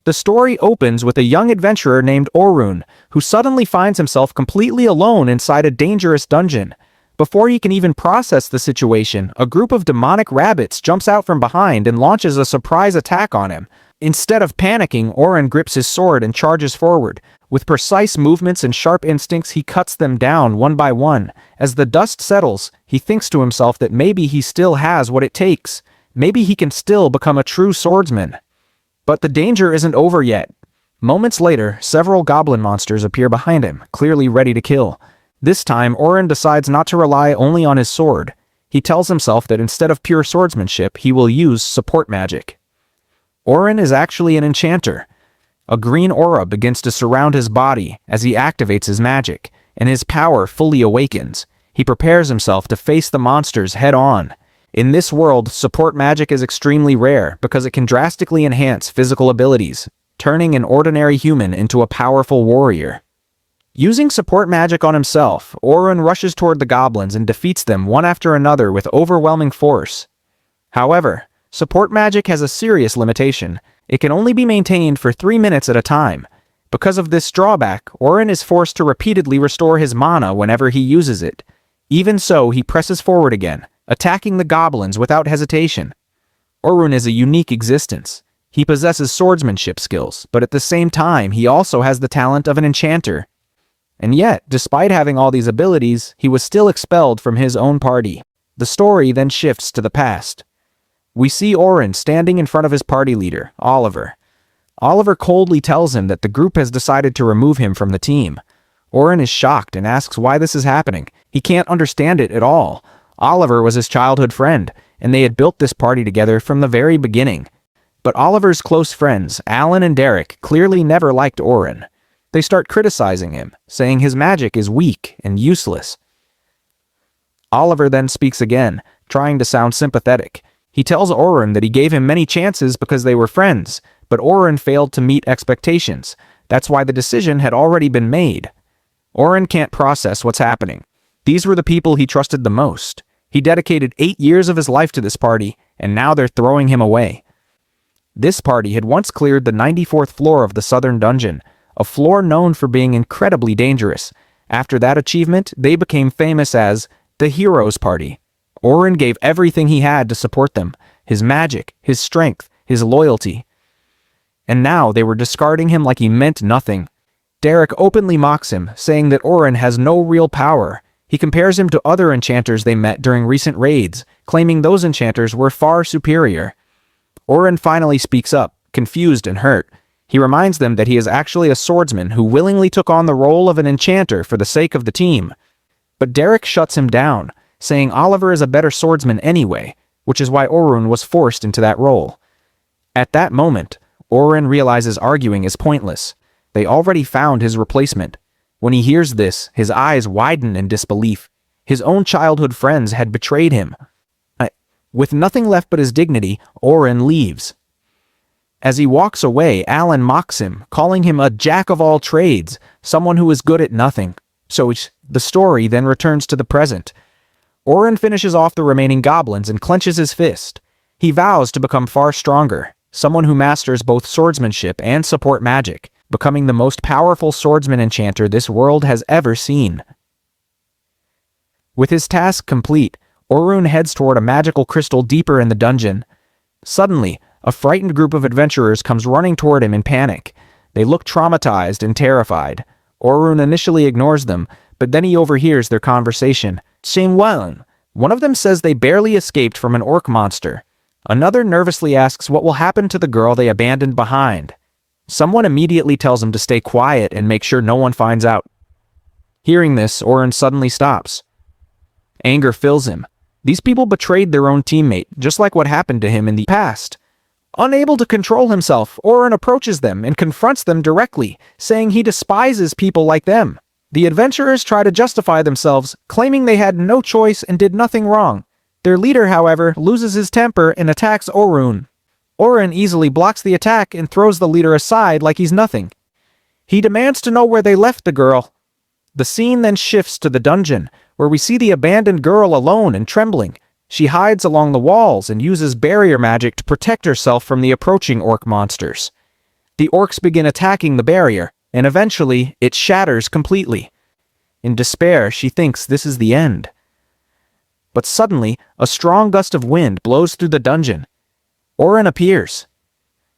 The story opens with a young adventurer named Orun, who suddenly finds himself completely alone inside a dangerous dungeon. Before he can even process the situation, a group of demonic rabbits jumps out from behind and launches a surprise attack on him. Instead of panicking, Orun grips his sword and charges forward. With precise movements and sharp instincts, he cuts them down one by one. As the dust settles, he thinks to himself that maybe he still has what it takes. Maybe he can still become a true swordsman. But the danger isn't over yet. Moments later, several goblin monsters appear behind him, clearly ready to kill. This time, Orun decides not to rely only on his sword. He tells himself that instead of pure swordsmanship, he will use support magic. Orun is actually an enchanter. A green aura begins to surround his body as he activates his magic, and his power fully awakens. He prepares himself to face the monsters head-on. In this world, support magic is extremely rare because it can drastically enhance physical abilities, turning an ordinary human into a powerful warrior. Using support magic on himself, Orun rushes toward the goblins and defeats them one after another with overwhelming force. However, support magic has a serious limitation. It can only be maintained for 3 minutes at a time. Because of this drawback, Orun is forced to repeatedly restore his mana whenever he uses it. Even so, he presses forward again, attacking the goblins without hesitation. Orun is a unique existence. He possesses swordsmanship skills, but at the same time, he also has the talent of an enchanter. And yet, despite having all these abilities, he was still expelled from his own party. The story then shifts to the past. We see Orun standing in front of his party leader, Oliver. Oliver coldly tells him that the group has decided to remove him from the team. Orun is shocked and asks why this is happening. He can't understand it at all. Oliver was his childhood friend, and they had built this party together from the very beginning. But Oliver's close friends, Alll and Derek, clearly never liked Orun. They start criticizing him, saying his magic is weak and useless. Oliver then speaks again, trying to sound sympathetic. He tells Orun that he gave him many chances because they were friends, but Orun failed to meet expectations. That's why the decision had already been made. Orun can't process what's happening. These were the people he trusted the most. He dedicated 8 years of his life to this party, and now they're throwing him away. This party had once cleared the 94th floor of the southern dungeon, a floor known for being incredibly dangerous. After that achievement, they became famous as the Heroes Party. Orun gave everything he had to support them, his magic, his strength, his loyalty. And now they were discarding him like he meant nothing. Derek openly mocks him, saying that Orun has no real power. He compares him to other enchanters they met during recent raids, claiming those enchanters were far superior. Orun finally speaks up, confused and hurt. He reminds them that he is actually a swordsman who willingly took on the role of an enchanter for the sake of the team. But Derek shuts him down, saying Oliver is a better swordsman anyway, which is why Orun was forced into that role. At that moment, Orun realizes arguing is pointless. They already found his replacement. When he hears this, his eyes widen in disbelief. His own childhood friends had betrayed him. With nothing left but his dignity, Orun leaves. As he walks away, Alll mocks him, calling him a jack of all trades, someone who is good at nothing. So the story then returns to the present. Orun finishes off the remaining goblins and clenches his fist. He vows to become far stronger, someone who masters both swordsmanship and support magic, becoming the most powerful swordsman enchanter this world has ever seen. With his task complete, Orun heads toward a magical crystal deeper in the dungeon. Suddenly, a frightened group of adventurers comes running toward him in panic. They look traumatized and terrified. Orun initially ignores them, but then he overhears their conversation. One of them says they barely escaped from an orc monster. Another nervously asks what will happen to the girl they abandoned behind. Someone immediately tells him to stay quiet and make sure no one finds out. Hearing this, Orun suddenly stops. Anger fills him. These people betrayed their own teammate, just like what happened to him in the past. Unable to control himself, Orun approaches them and confronts them directly, saying he despises people like them. The adventurers try to justify themselves, claiming they had no choice and did nothing wrong. Their leader, however, loses his temper and attacks Orun. Orun easily blocks the attack and throws the leader aside like he's nothing. He demands to know where they left the girl. The scene then shifts to the dungeon, where we see the abandoned girl alone and trembling. She hides along the walls and uses barrier magic to protect herself from the approaching orc monsters. The orcs begin attacking the barrier, and eventually, it shatters completely. In despair, she thinks this is the end. But suddenly, a strong gust of wind blows through the dungeon. Oren appears.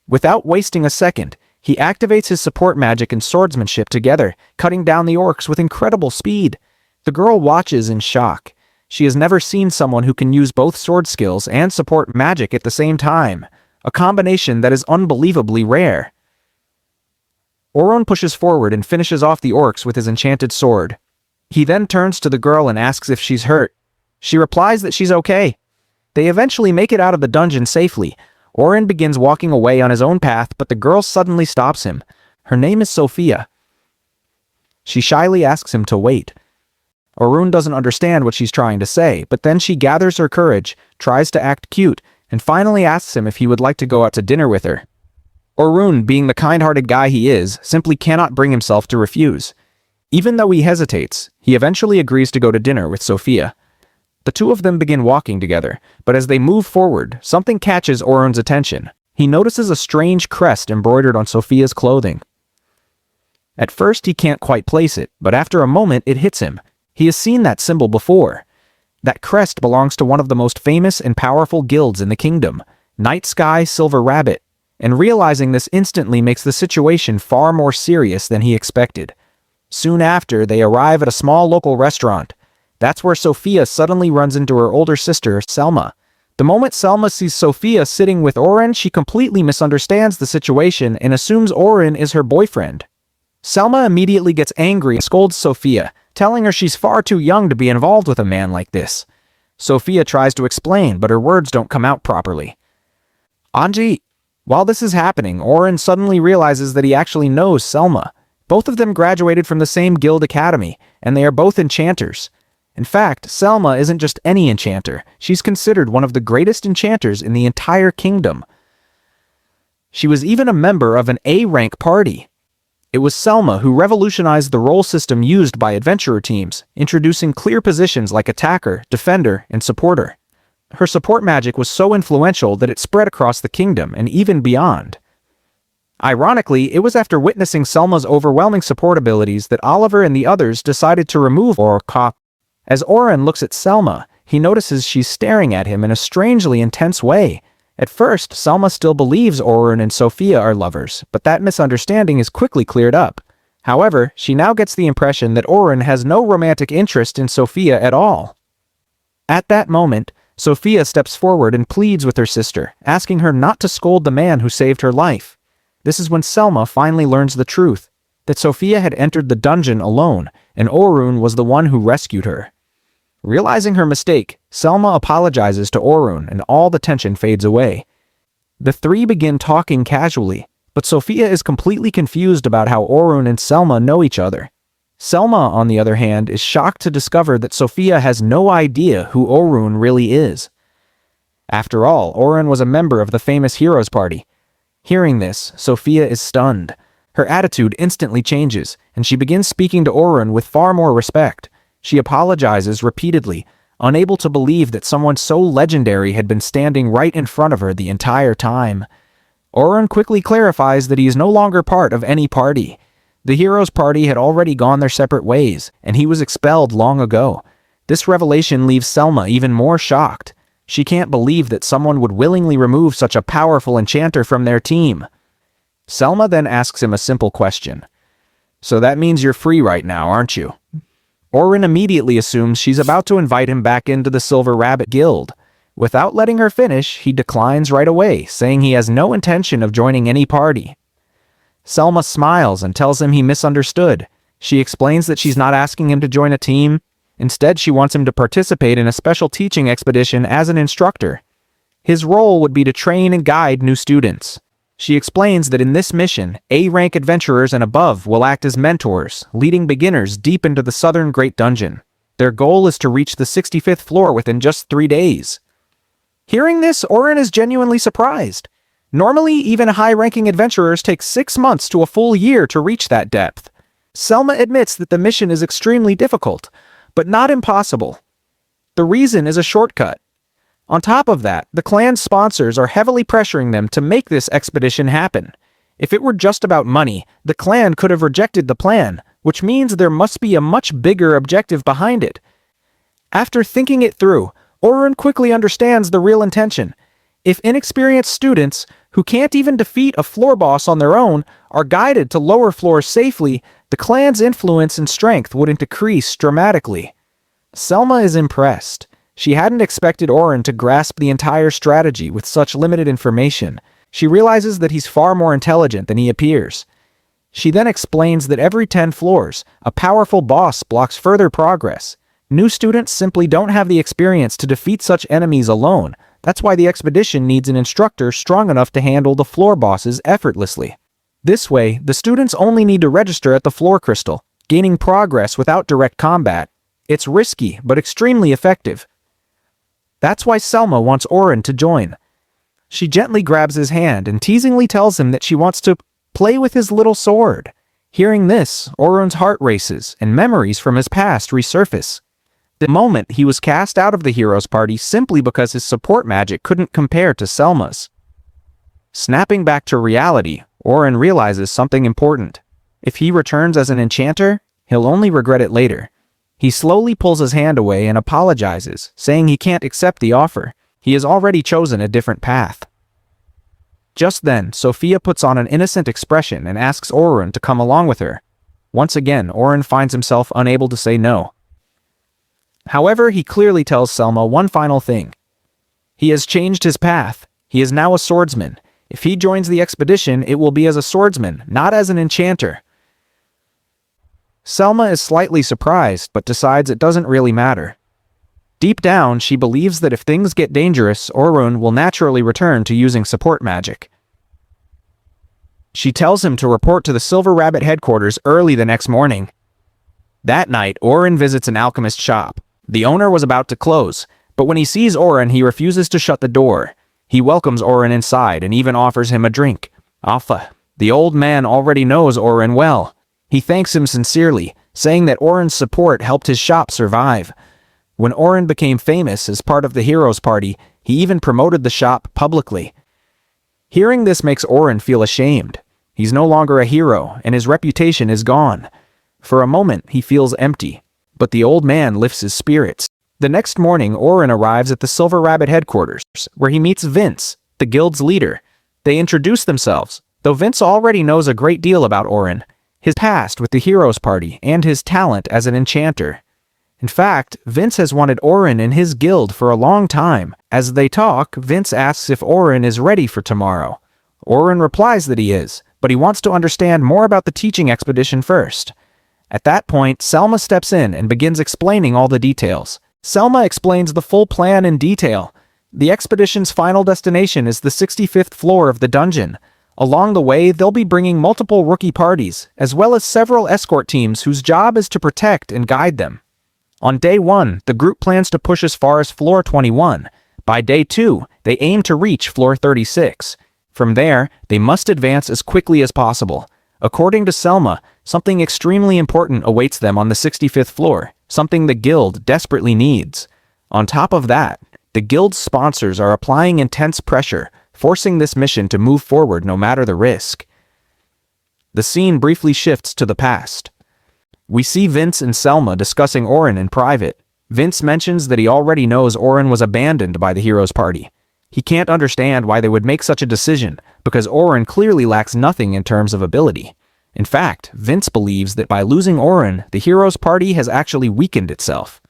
Without wasting a second, he activates his support magic and swordsmanship together, cutting down the orcs with incredible speed. The girl watches in shock. She has never seen someone who can use both sword skills and support magic at the same time, a combination that is unbelievably rare. Oren pushes forward and finishes off the orcs with his enchanted sword. He then turns to the girl and asks if she's hurt. She replies that she's okay. They eventually make it out of the dungeon safely. Oren begins walking away on his own path, but the girl suddenly stops him. Her name is Sophia. She shyly asks him to wait. Oren doesn't understand what she's trying to say, but then she gathers her courage, tries to act cute, and finally asks him if he would like to go out to dinner with her. Oren, being the kind-hearted guy he is, simply cannot bring himself to refuse. Even though he hesitates, he eventually agrees to go to dinner with Sophia. The two of them begin walking together, but as they move forward, something catches Oren's attention. He notices a strange crest embroidered on Sophia's clothing. At first, he can't quite place it, but after a moment, it hits him. He has seen that symbol before. That crest belongs to one of the most famous and powerful guilds in the kingdom, Night Sky Silver Rabbit, and realizing this instantly makes the situation far more serious than he expected. Soon after, they arrive at a small local restaurant. That's where Sophia suddenly runs into her older sister, Selma. The moment Selma sees Sophia sitting with Oren, she completely misunderstands the situation and assumes Oren is her boyfriend. Selma immediately gets angry and scolds Sophia, telling her she's far too young to be involved with a man like this. Sophia tries to explain, but her words don't come out properly. Anji, while this is happening, Oren suddenly realizes that he actually knows Selma. Both of them graduated from the same guild academy, and they are both enchanters. In fact, Selma isn't just any enchanter. She's considered one of the greatest enchanters in the entire kingdom. She was even a member of an A-rank party. It was Selma who revolutionized the role system used by adventurer teams, introducing clear positions like attacker, defender, and supporter. Her support magic was so influential that it spread across the kingdom and even beyond. Ironically, it was after witnessing Selma's overwhelming support abilities that Oliver and the others decided to remove Orca. As Oren looks at Selma, he notices she's staring at him in a strangely intense way. At first, Selma still believes Oren and Sophia are lovers, but that misunderstanding is quickly cleared up. However, she now gets the impression that Oren has no romantic interest in Sophia at all. At that moment, Sophia steps forward and pleads with her sister, asking her not to scold the man who saved her life. This is when Selma finally learns the truth, that Sophia had entered the dungeon alone, and Oren was the one who rescued her. Realizing her mistake, Selma apologizes to Oren and all the tension fades away. The three begin talking casually, but Sophia is completely confused about how Oren and Selma know each other. Selma, on the other hand, is shocked to discover that Sophia has no idea who Oren really is. After all, Oren was a member of the famous Heroes Party. Hearing this, Sophia is stunned. Her attitude instantly changes, and she begins speaking to Oren with far more respect. She apologizes repeatedly, unable to believe that someone so legendary had been standing right in front of her the entire time. Oren quickly clarifies that he is no longer part of any party. The Heroes Party had already gone their separate ways, and he was expelled long ago. This revelation leaves Selma even more shocked. She can't believe that someone would willingly remove such a powerful enchanter from their team. Selma then asks him a simple question. "So that means you're free right now, aren't you?" Oren immediately assumes she's about to invite him back into the Silver Rabbit Guild. Without letting her finish, he declines right away, saying he has no intention of joining any party. Selma smiles and tells him he misunderstood. She explains that she's not asking him to join a team. Instead, she wants him to participate in a special teaching expedition as an instructor. His role would be to train and guide new students. She explains that in this mission, A-rank adventurers and above will act as mentors, leading beginners deep into the Southern Great Dungeon. Their goal is to reach the 65th floor within just 3 days. Hearing this, Oren is genuinely surprised. Normally, even high-ranking adventurers take 6 months to a full year to reach that depth. Selma admits that the mission is extremely difficult, but not impossible. The reason is a shortcut. On top of that, the clan's sponsors are heavily pressuring them to make this expedition happen. If it were just about money, the clan could have rejected the plan, which means there must be a much bigger objective behind it. After thinking it through, Orun quickly understands the real intention. If inexperienced students, who can't even defeat a floor boss on their own, are guided to lower floors safely, the clan's influence and strength would decrease dramatically. Selma is impressed. She hadn't expected Orun to grasp the entire strategy with such limited information. She realizes that he's far more intelligent than he appears. She then explains that every 10 floors, a powerful boss blocks further progress. New students simply don't have the experience to defeat such enemies alone. That's why the expedition needs an instructor strong enough to handle the floor bosses effortlessly. This way, the students only need to register at the floor crystal, gaining progress without direct combat. It's risky, but extremely effective. That's why Selma wants Orun to join. She gently grabs his hand and teasingly tells him that she wants to play with his little sword. Hearing this, Orun's heart races, and memories from his past resurface. The moment he was cast out of the hero's party simply because his support magic couldn't compare to Selma's. Snapping back to reality, Orun realizes something important. If he returns as an enchanter, he'll only regret it later. He slowly pulls his hand away and apologizes, saying he can't accept the offer. He has already chosen a different path. Just then, Sophia puts on an innocent expression and asks Orun to come along with her. Once again, Orun finds himself unable to say no. However, he clearly tells Selma one final thing. He has changed his path. He is now a swordsman. If he joins the expedition, it will be as a swordsman, not as an enchanter. Selma is slightly surprised, but decides it doesn't really matter. Deep down, she believes that if things get dangerous, Orun will naturally return to using support magic. She tells him to report to the Silver Rabbit headquarters early the next morning. That night, Orun visits an alchemist shop. The owner was about to close, but when he sees Orun, he refuses to shut the door. He welcomes Orun inside and even offers him a drink. Alpha. The old man already knows Orun well. He thanks him sincerely, saying that Orun's support helped his shop survive. When Orun became famous as part of the hero's party, he even promoted the shop publicly. Hearing this makes Orun feel ashamed. He's no longer a hero, and his reputation is gone. For a moment, he feels empty, but the old man lifts his spirits. The next morning, Orun arrives at the Silver Rabbit headquarters, where he meets Vince, the guild's leader. They introduce themselves, though Vince already knows a great deal about Orun, his past with the hero's party, and his talent as an enchanter. In fact, Vince has wanted Orun in his guild for a long time. As they talk, Vince asks if Orun is ready for tomorrow. Orun replies that he is, but he wants to understand more about the teaching expedition first. At that point, Selma steps in and begins explaining all the details. Selma explains the full plan in detail. The expedition's final destination is the 65th floor of the dungeon. Along the way, they'll be bringing multiple rookie parties, as well as several escort teams whose job is to protect and guide them. On day 1, the group plans to push as far as floor 21. By day 2, they aim to reach floor 36. From there, they must advance as quickly as possible. According to Selma, something extremely important awaits them on the 65th floor, something the guild desperately needs. On top of that, the guild's sponsors are applying intense pressure, forcing this mission to move forward no matter the risk. The scene briefly shifts to the past. We see Vince and Selma discussing Orun in private. Vince mentions that he already knows Orun was abandoned by the hero's party. He can't understand why they would make such a decision, because Orun clearly lacks nothing in terms of ability. In fact, Vince believes that by losing Orun, the hero's party has actually weakened itself.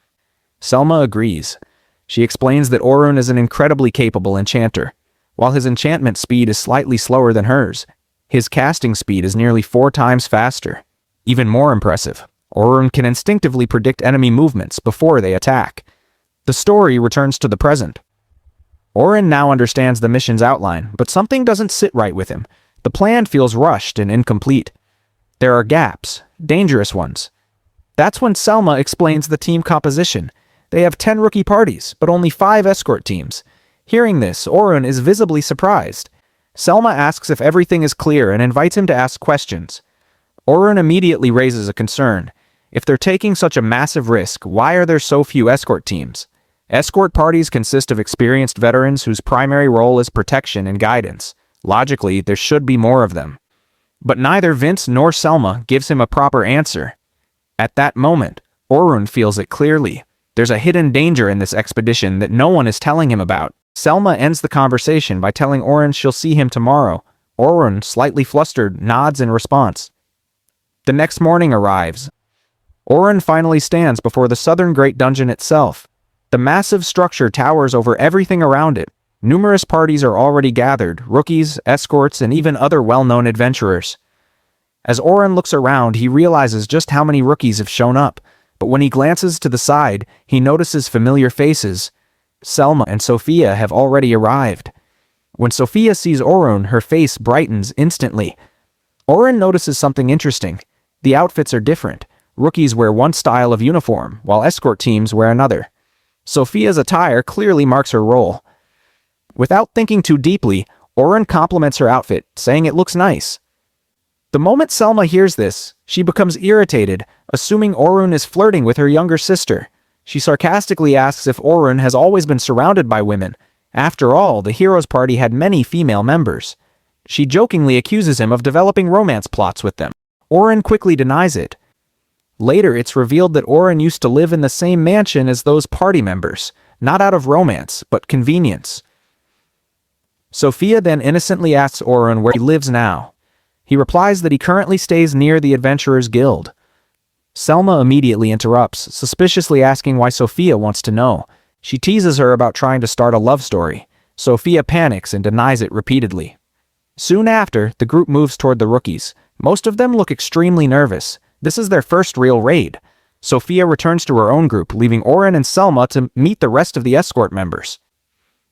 Selma agrees. She explains that Orun is an incredibly capable enchanter. While his enchantment speed is slightly slower than hers, his casting speed is nearly 4 times faster. Even more impressive, Orun can instinctively predict enemy movements before they attack. The story returns to the present. Orun now understands the mission's outline, but something doesn't sit right with him. The plan feels rushed and incomplete. There are gaps, dangerous ones. That's when Selma explains the team composition. They have 10 rookie parties, but only 5 escort teams. Hearing this, Orun is visibly surprised. Selma asks if everything is clear and invites him to ask questions. Orun immediately raises a concern. If they're taking such a massive risk, why are there so few escort teams? Escort parties consist of experienced veterans whose primary role is protection and guidance. Logically, there should be more of them. But neither Vince nor Selma gives him a proper answer. At that moment, Orun feels it clearly. There's a hidden danger in this expedition that no one is telling him about. Selma ends the conversation by telling Orun she'll see him tomorrow. Orun, slightly flustered, nods in response. The next morning arrives. Orun finally stands before the Southern Great Dungeon itself. The massive structure towers over everything around it. Numerous parties are already gathered, rookies, escorts, and even other well-known adventurers. As Orun looks around, he realizes just how many rookies have shown up, but when he glances to the side, he notices familiar faces. Selma and Sophia have already arrived. When Sophia sees Orun, her face brightens instantly. Orun notices something interesting. The outfits are different. Rookies wear one style of uniform, while escort teams wear another. Sophia's attire clearly marks her role. Without thinking too deeply, Orun compliments her outfit, saying it looks nice. The moment Selma hears this, she becomes irritated, assuming Orun is flirting with her younger sister. She sarcastically asks if Orun has always been surrounded by women. After all, the hero's party had many female members. She jokingly accuses him of developing romance plots with them. Orun quickly denies it. Later, it's revealed that Orun used to live in the same mansion as those party members, not out of romance, but convenience. Sophia then innocently asks Orun where he lives now. He replies that he currently stays near the Adventurers Guild. Selma immediately interrupts, suspiciously asking why Sophia wants to know. She teases her about trying to start a love story. Sophia panics and denies it repeatedly. Soon after, the group moves toward the rookies. Most of them look extremely nervous. This is their first real raid. Sophia returns to her own group, leaving Orun and Selma to meet the rest of the escort members.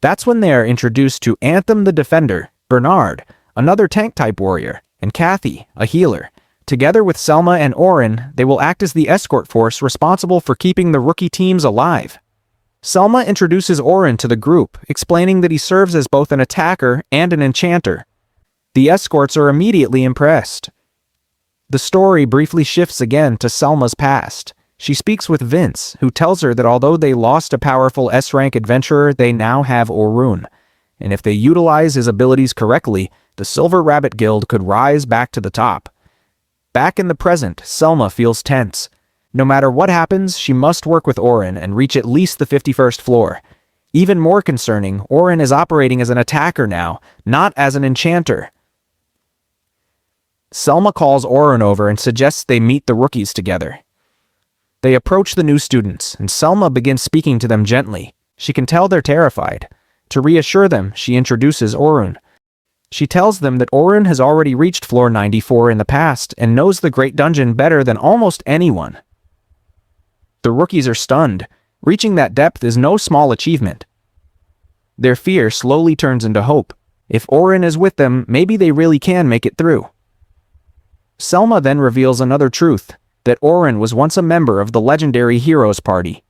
That's when they are introduced to Anthem the Defender, Bernard, another tank-type warrior, and Kathy, a healer. Together with Selma and Orun, they will act as the escort force responsible for keeping the rookie teams alive. Selma introduces Orun to the group, explaining that he serves as both an attacker and an enchanter. The escorts are immediately impressed. The story briefly shifts again to Selma's past. She speaks with Vince, who tells her that although they lost a powerful S-rank adventurer, they now have Orun. And if they utilize his abilities correctly, the Silver Rabbit Guild could rise back to the top. Back in the present, Selma feels tense. No matter what happens, she must work with Orun and reach at least the 51st floor. Even more concerning, Orun is operating as an attacker now, not as an enchanter. Selma calls Orun over and suggests they meet the rookies together. They approach the new students, and Selma begins speaking to them gently. She can tell they're terrified. To reassure them, she introduces Orun. She tells them that Orun has already reached floor 94 in the past and knows the Great Dungeon better than almost anyone. The rookies are stunned. Reaching that depth is no small achievement. Their fear slowly turns into hope. If Orun is with them, maybe they really can make it through. Selma then reveals another truth, that Orun was once a member of the legendary Heroes Party.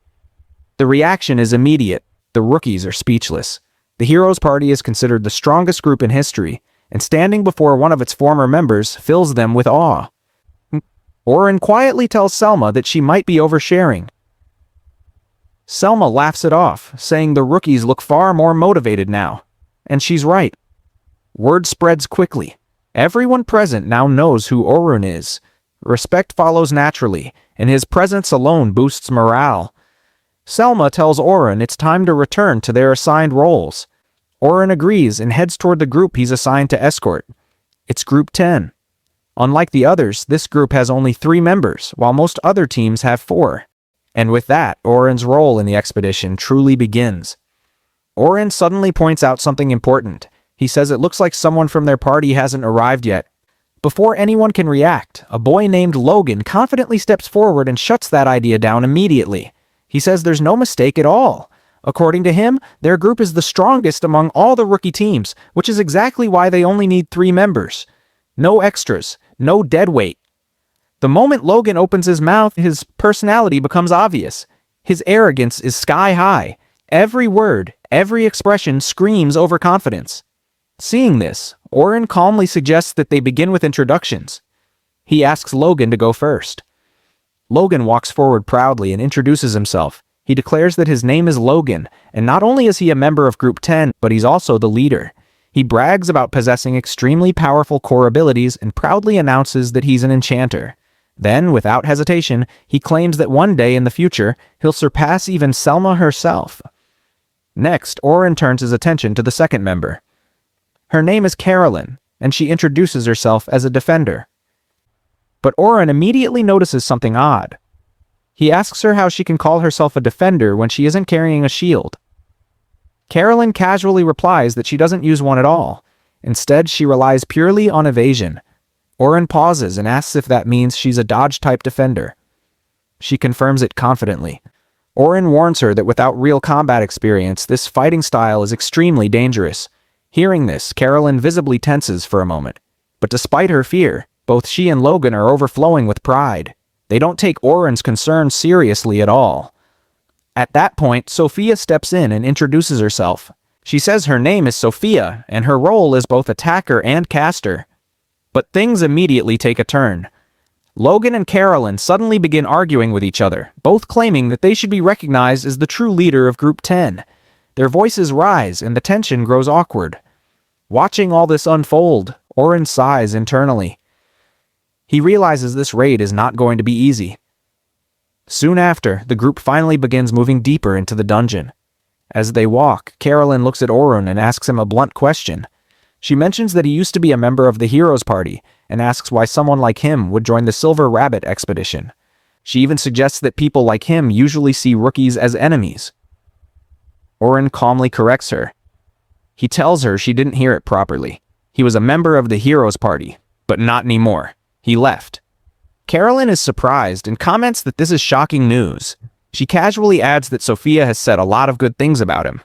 The reaction is immediate. The rookies are speechless. The Heroes Party is considered the strongest group in history, and standing before one of its former members fills them with awe. Orun quietly tells Selma that she might be oversharing. Selma laughs it off, saying the rookies look far more motivated now. And she's right. Word spreads quickly. Everyone present now knows who Orun is. Respect follows naturally, and his presence alone boosts morale. Selma tells Orun it's time to return to their assigned roles. Orun agrees and heads toward the group he's assigned to escort. It's Group 10. Unlike the others, this group has only 3 members, while most other teams have 4. And with that, Orun's role in the expedition truly begins. Orun suddenly points out something important. He says it looks like someone from their party hasn't arrived yet. Before anyone can react, a boy named Logan confidently steps forward and shuts that idea down immediately. He says there's no mistake at all. According to him, their group is the strongest among all the rookie teams, which is exactly why they only need 3 members. No extras, no deadweight. The moment Logan opens his mouth, his personality becomes obvious. His arrogance is sky high. Every word, every expression screams overconfidence. Seeing this, Orun calmly suggests that they begin with introductions. He asks Logan to go first. Logan walks forward proudly and introduces himself. He declares that his name is Logan, and not only is he a member of Group 10, but he's also the leader. He brags about possessing extremely powerful core abilities and proudly announces that he's an enchanter. Then, without hesitation, he claims that one day in the future, he'll surpass even Selma herself. Next, Oren turns his attention to the second member. Her name is Carolyn, and she introduces herself as a defender. But Oren immediately notices something odd. He asks her how she can call herself a defender when she isn't carrying a shield. Carolyn casually replies that she doesn't use one at all. Instead, she relies purely on evasion. Oren pauses and asks if that means she's a dodge-type defender. She confirms it confidently. Oren warns her that without real combat experience, this fighting style is extremely dangerous. Hearing this, Carolyn visibly tenses for a moment. But despite her fear, both she and Logan are overflowing with pride. They don't take Oren's concerns seriously at all. At that point, Sophia steps in and introduces herself. She says her name is Sophia, and her role is both attacker and caster. But things immediately take a turn. Logan and Carolyn suddenly begin arguing with each other, both claiming that they should be recognized as the true leader of Group 10. Their voices rise and the tension grows awkward. Watching all this unfold, Oren sighs internally. He realizes this raid is not going to be easy. Soon after, the group finally begins moving deeper into the dungeon. As they walk, Carolyn looks at Oren and asks him a blunt question. She mentions that he used to be a member of the Heroes Party, and asks why someone like him would join the Silver Rabbit expedition. She even suggests that people like him usually see rookies as enemies. Oren calmly corrects her. He tells her she didn't hear it properly. He was a member of the Heroes Party, but not anymore. He left. Carolyn is surprised and comments that this is shocking news. She casually adds that Sophia has said a lot of good things about him.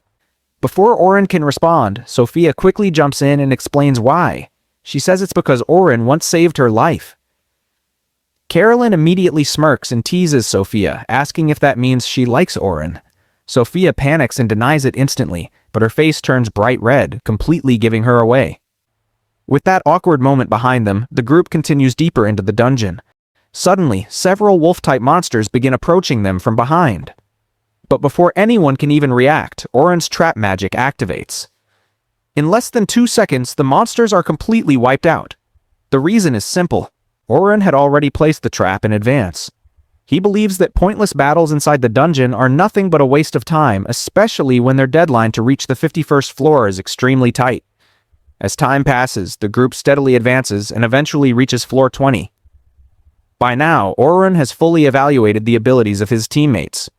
Before Oren can respond, Sophia quickly jumps in and explains why. She says it's because Oren once saved her life. Carolyn immediately smirks and teases Sophia, asking if that means she likes Oren. Sophia panics and denies it instantly, but her face turns bright red, completely giving her away. With that awkward moment behind them, the group continues deeper into the dungeon. Suddenly, several wolf-type monsters begin approaching them from behind. But before anyone can even react, Oren's trap magic activates. In less than 2 seconds, the monsters are completely wiped out. The reason is simple. Oren had already placed the trap in advance. He believes that pointless battles inside the dungeon are nothing but a waste of time, especially when their deadline to reach the 51st floor is extremely tight. As time passes, the group steadily advances and eventually reaches floor 20. By now, Oren has fully evaluated the abilities of his teammates.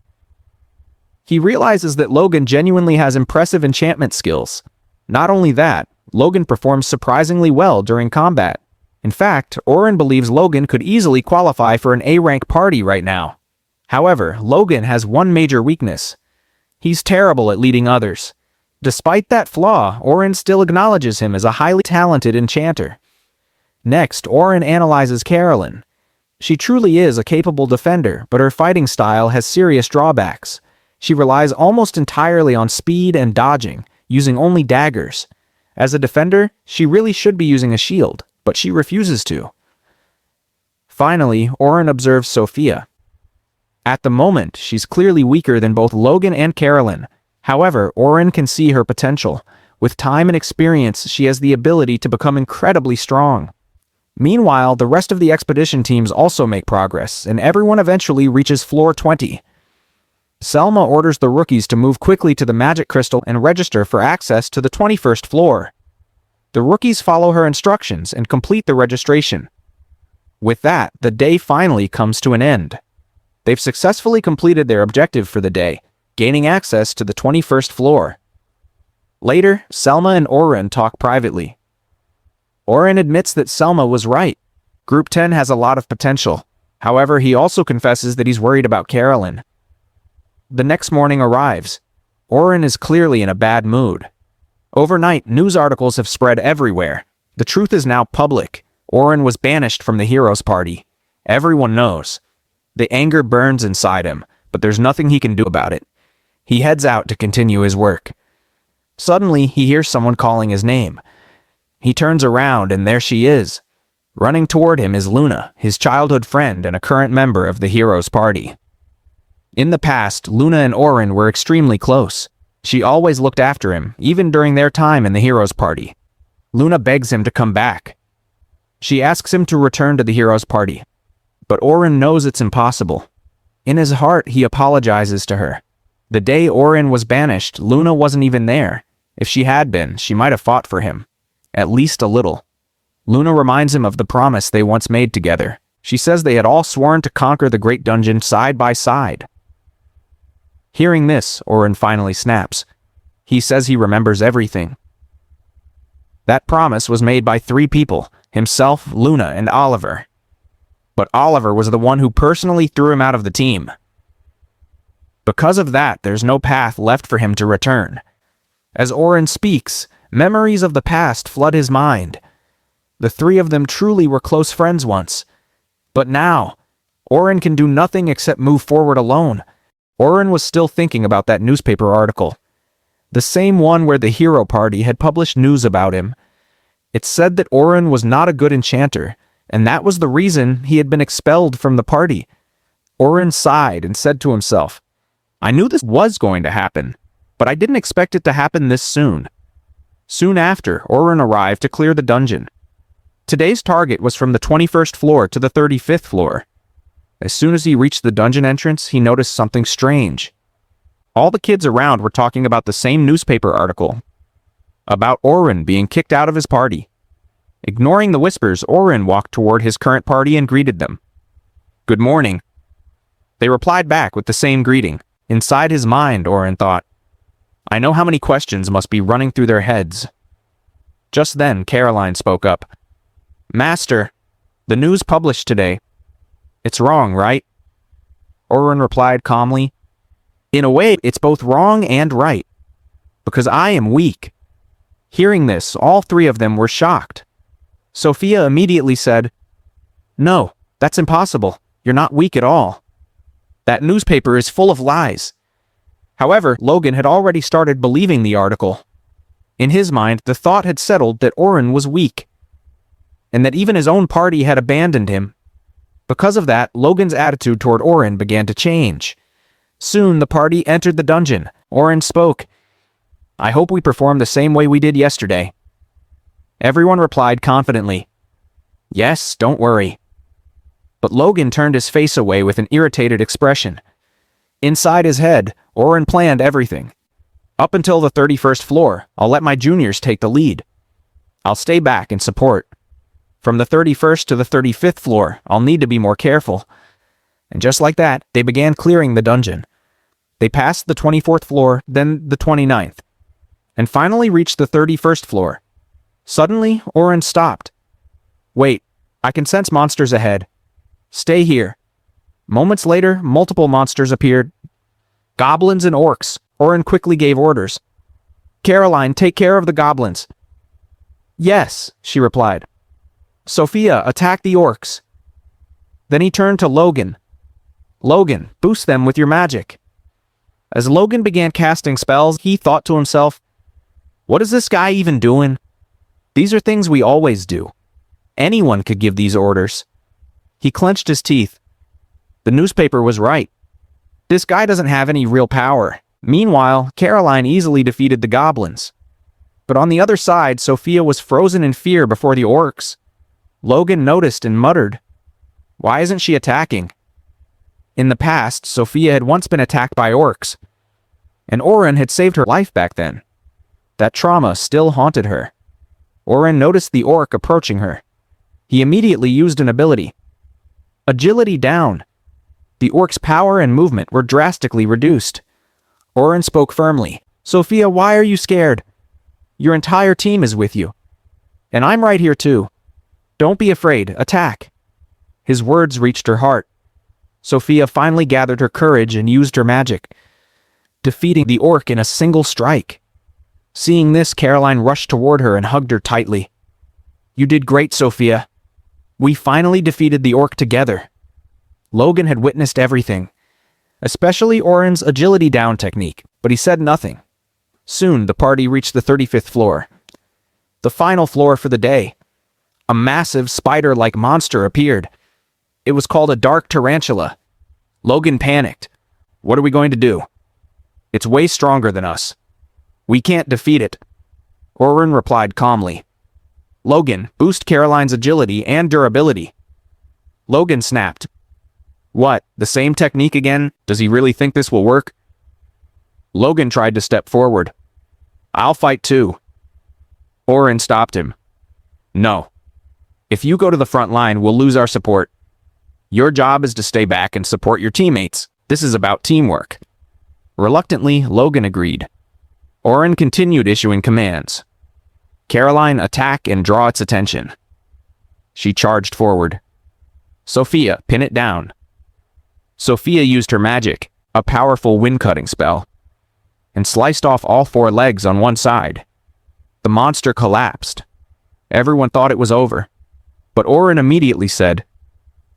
He realizes that Logan genuinely has impressive enchantment skills. Not only that, Logan performs surprisingly well during combat. In fact, Oren believes Logan could easily qualify for an A-rank party right now. However, Logan has one major weakness. He's terrible at leading others. Despite that flaw, Oren still acknowledges him as a highly talented enchanter. Next, Oren analyzes Carolyn. She truly is a capable defender, but her fighting style has serious drawbacks. She relies almost entirely on speed and dodging, using only daggers. As a defender, she really should be using a shield, but she refuses to. Finally, Oren observes Sophia. At the moment, she's clearly weaker than both Logan and Carolyn. However, Oren can see her potential. With time and experience, she has the ability to become incredibly strong. Meanwhile, the rest of the expedition teams also make progress, and everyone eventually reaches floor 20. Selma orders the rookies to move quickly to the magic crystal and register for access to the 21st floor. The rookies follow her instructions and complete the registration. With that, the day finally comes to an end. They've successfully completed their objective for the day, gaining access to the 21st floor. Later, Selma and Oren talk privately. Oren admits that Selma was right. Group 10 has a lot of potential. However, he also confesses that he's worried about Carolyn. The next morning arrives. Oren is clearly in a bad mood. Overnight, news articles have spread everywhere. The truth is now public. Oren was banished from the Heroes Party. Everyone knows. The anger burns inside him, but there's nothing he can do about it. He heads out to continue his work. Suddenly, he hears someone calling his name. He turns around and there she is. Running toward him is Luna, his childhood friend and a current member of the Heroes Party. In the past, Luna and Oren were extremely close. She always looked after him, even during their time in the heroes' party. Luna begs him to come back. She asks him to return to the heroes' party. But Oren knows it's impossible. In his heart, he apologizes to her. The day Oren was banished, Luna wasn't even there. If she had been, she might have fought for him. At least a little. Luna reminds him of the promise they once made together. She says they had all sworn to conquer the Great Dungeon side by side. Hearing this, Oren finally snaps. He says he remembers everything. That promise was made by 3 people, himself, Luna, and Oliver. But Oliver was the one who personally threw him out of the team. Because of that, there's no path left for him to return. As Oren speaks, memories of the past flood his mind. The 3 of them truly were close friends once. But now, Oren can do nothing except move forward alone. Oren was still thinking about that newspaper article. The same one where the hero party had published news about him. It said that Oren was not a good enchanter, and that was the reason he had been expelled from the party. Oren sighed and said to himself, I knew this was going to happen, but I didn't expect it to happen this soon. Soon after, Oren arrived to clear the dungeon. Today's target was from the 21st floor to the 35th floor. As soon as he reached the dungeon entrance, he noticed something strange. All the kids around were talking about the same newspaper article, about Oren being kicked out of his party. Ignoring the whispers, Oren walked toward his current party and greeted them. Good morning. They replied back with the same greeting. Inside his mind, Oren thought, I know how many questions must be running through their heads. Just then, Caroline spoke up. Master, the news published today. It's wrong, right? Oren replied calmly. In a way, it's both wrong and right, because I am weak. Hearing this, all 3 of them were shocked. Sophia immediately said, No, that's impossible. You're not weak at all. That newspaper is full of lies. However, Logan had already started believing the article. In his mind, the thought had settled that Oren was weak, and that even his own party had abandoned him. Because of that, Logan's attitude toward Oren began to change. Soon, the party entered the dungeon. Oren spoke. I hope we perform the same way we did yesterday. Everyone replied confidently. Yes, don't worry. But Logan turned his face away with an irritated expression. Inside his head, Oren planned everything. Up until the 31st floor, I'll let my juniors take the lead. I'll stay back and support. From the 31st to the 35th floor, I'll need to be more careful. And just like that, they began clearing the dungeon. They passed the 24th floor, then the 29th, and finally reached the 31st floor. Suddenly, Oren stopped. Wait, I can sense monsters ahead. Stay here. Moments later, multiple monsters appeared. Goblins and orcs. Oren quickly gave orders. Caroline, take care of the goblins. Yes, she replied. Sophia, attack the orcs. Then he turned to Logan. Logan, boost them with your magic. As Logan began casting spells, he thought to himself, what is this guy even doing? These are things we always do. Anyone could give these orders. He clenched his teeth. The newspaper was right. This guy doesn't have any real power. Meanwhile, Caroline easily defeated the goblins. But on the other side, Sophia was frozen in fear before the orcs. Logan noticed and muttered, why isn't she attacking? In the past, Sophia had once been attacked by orcs, and Oren had saved her life back then. That trauma still haunted her. Oren noticed the orc approaching her. He immediately used an ability. Agility down. The orc's power and movement were drastically reduced. Oren spoke firmly. Sophia, why are you scared? Your entire team is with you. And I'm right here too. Don't be afraid, attack. His words reached her heart. Sophia finally gathered her courage and used her magic, defeating the orc in a single strike. Seeing this, Caroline rushed toward her and hugged her tightly. You did great, Sophia. We finally defeated the orc together. Logan had witnessed everything, especially Oren's agility down technique, but he said nothing. Soon, the party reached the 35th floor, the final floor for the day. A massive spider-like monster appeared. It was called a dark tarantula. Logan panicked. What are we going to do? It's way stronger than us. We can't defeat it. Orun replied calmly. Logan, boost Caroline's agility and durability. Logan snapped. What, the same technique again? Does he really think this will work? Logan tried to step forward. I'll fight too. Orun stopped him. No. If you go to the front line, we'll lose our support. Your job is to stay back and support your teammates. This is about teamwork. Reluctantly, Logan agreed. Orun continued issuing commands. Caroline, attack and draw its attention. She charged forward. Sophia, pin it down. Sophia used her magic, a powerful wind-cutting spell, and sliced off all 4 legs on one side. The monster collapsed. Everyone thought it was over, but Orun immediately said,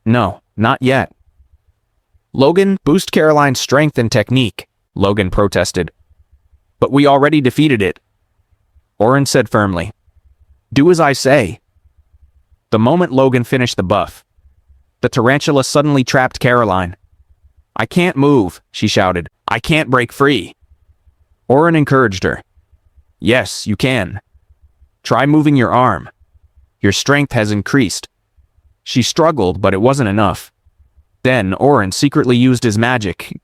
No, not yet. Logan, boost Caroline's strength and technique, Logan protested. But we already defeated it. Orun said firmly. Do as I say. The moment Logan finished the buff, the tarantula suddenly trapped Caroline. I can't move, she shouted. I can't break free. Orun encouraged her. Yes, you can. Try moving your arm. Your strength has increased. She struggled, but it wasn't enough. Then Orun secretly used his magic,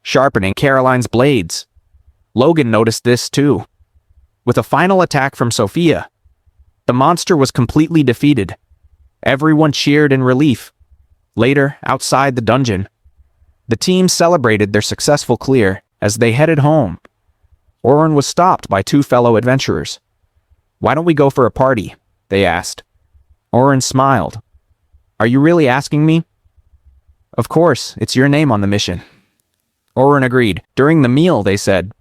sharpening Caroline's blades. Logan noticed this too. With a final attack from Sophia, the monster was completely defeated. Everyone cheered in relief. Later, outside the dungeon, the team celebrated their successful clear as they headed home. Orun was stopped by 2 fellow adventurers. Why don't we go for a party? They asked. Orun smiled. Are you really asking me? Of course, it's your name on the mission. Orun agreed. During the meal, they said,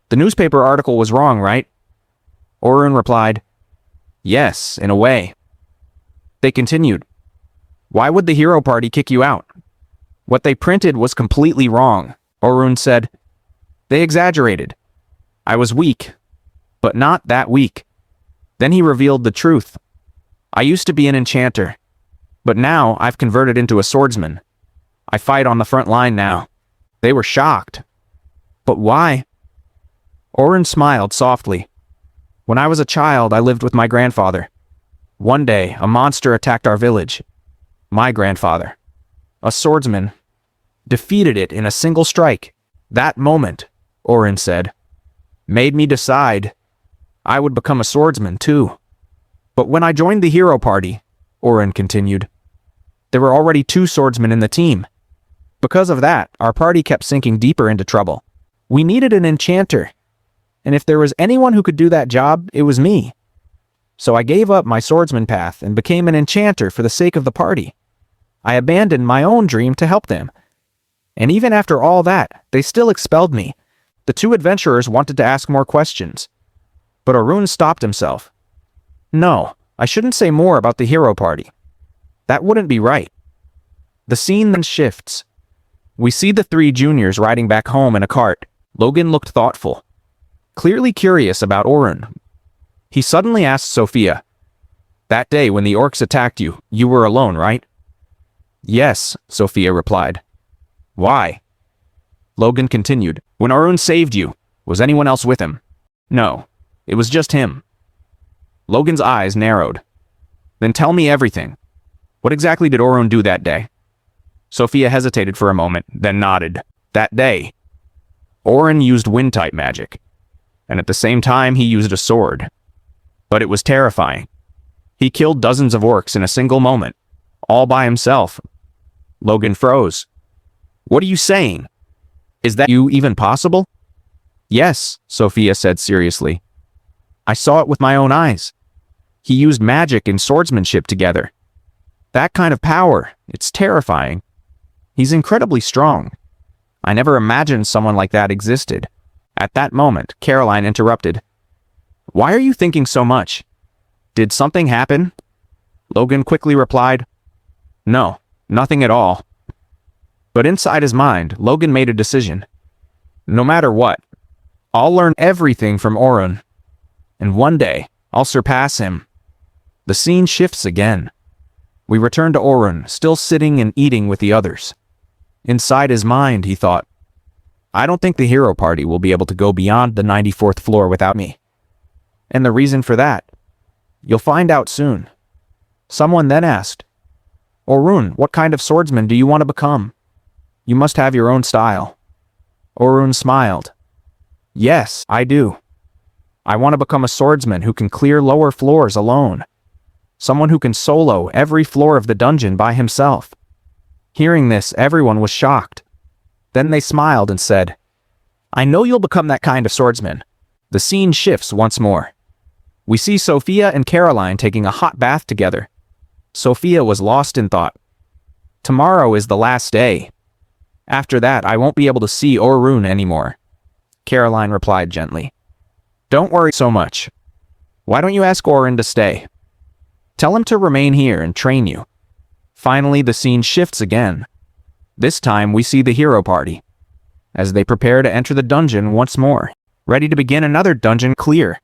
The newspaper article was wrong, right? Orun replied, Yes, in a way. They continued. Why would the hero party kick you out? What they printed was completely wrong, Orun said. They exaggerated. I was weak, but not that weak. Then he revealed the truth. I used to be an enchanter, but now I've converted into a swordsman. I fight on the front line now. They were shocked. But why? Orun smiled softly. When I was a child, I lived with my grandfather. One day, a monster attacked our village. My grandfather, a swordsman, defeated it in a single strike. That moment, Orun said, made me decide I would become a swordsman too. But when I joined the hero party, Orun continued, there were already 2 swordsmen in the team. Because of that, our party kept sinking deeper into trouble. We needed an enchanter, and if there was anyone who could do that job, it was me. So I gave up my swordsman path and became an enchanter for the sake of the party. I abandoned my own dream to help them. And even after all that, they still expelled me. The 2 adventurers wanted to ask more questions, but Orun stopped himself. No, I shouldn't say more about the hero party. That wouldn't be right. The scene then shifts. We see the 3 juniors riding back home in a cart. Logan looked thoughtful, clearly curious about Orun. He suddenly asked Sophia, That day when the orcs attacked you, you were alone, right? Yes, Sophia replied. Why? Logan continued. When Orun saved you, was anyone else with him? No, it was just him. Logan's eyes narrowed. Then tell me everything. What exactly did Orun do that day? Sophia hesitated for a moment, then nodded. That day, Orun used wind-type magic, and at the same time he used a sword. But it was terrifying. He killed dozens of orcs in a single moment, all by himself. Logan froze. What are you saying? Is that even possible? Yes, Sophia said seriously. I saw it with my own eyes. He used magic and swordsmanship together. That kind of power, it's terrifying. He's incredibly strong. I never imagined someone like that existed. At that moment, Caroline interrupted. Why are you thinking so much? Did something happen? Logan quickly replied, No, nothing at all. But inside his mind, Logan made a decision. No matter what, I'll learn everything from Orun, and one day, I'll surpass him. The scene shifts again. We return to Orun, still sitting and eating with the others. Inside his mind, he thought, I don't think the hero party will be able to go beyond the 94th floor without me. And the reason for that? You'll find out soon. Someone then asked, Orun, what kind of swordsman do you want to become? You must have your own style. Orun smiled. Yes, I do. I want to become a swordsman who can clear lower floors alone. Someone who can solo every floor of the dungeon by himself. Hearing this, everyone was shocked. Then they smiled and said, I know you'll become that kind of swordsman. The scene shifts once more. We see Sophia and Caroline taking a hot bath together. Sophia was lost in thought. Tomorrow is the last day. After that, I won't be able to see Orun anymore. Caroline replied gently. Don't worry so much. Why don't you ask Orun to stay? Tell him to remain here and train you. Finally, the scene shifts again. This time, we see the hero party, as they prepare to enter the dungeon once more, ready to begin another dungeon clear.